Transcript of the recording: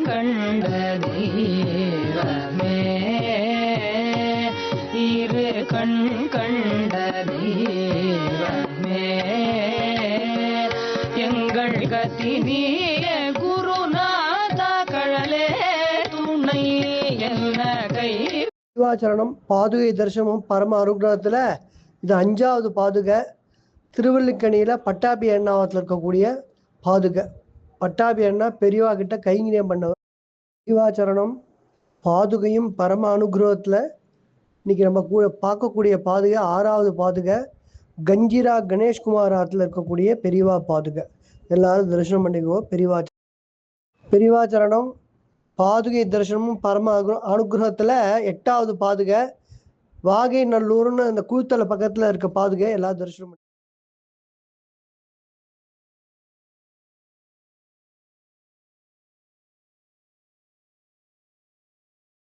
கண்ட தெய்வமே இரு கண் கண்ட தெய்வமே எங்கள் கத்தினிய குருநாதா கழலே துணை என்ன கை. சிவாச்சரணம் பாதுகை தரிசனம் பரம அனுகிரகத்துல இது 5வது பாதுகை. திருவல்லிக்கணியில பட்டாபி எண்ணாவத்தில் இருக்கக்கூடிய பாதுகை. பட்டாபி அண்ணா பெரியவா கிட்ட கைங்கரியம் பண்ணவர். சிவாச்சரணம் பாதுகையும் பரம அனுகிரகத்துல இன்னைக்கு நம்ம பார்க்கக்கூடிய பாதுகை 6வது பாதுகை. கஞ்சிரா கணேஷ்குமார் ஆற்றுல இருக்கக்கூடிய பெரியவா பாதுகை. எல்லாரும் தரிசனம் பண்ணிக்குவோம். பெரியவாச்சரணம் பாதுகை தரிசனமும் பரம அனுகிரகத்துல 8வது பாதுகை. வாகை நல்லூர்னு அந்த கூத்தலை பக்கத்துல இருக்க பாதுகை. எல்லாரும் தரிசனம்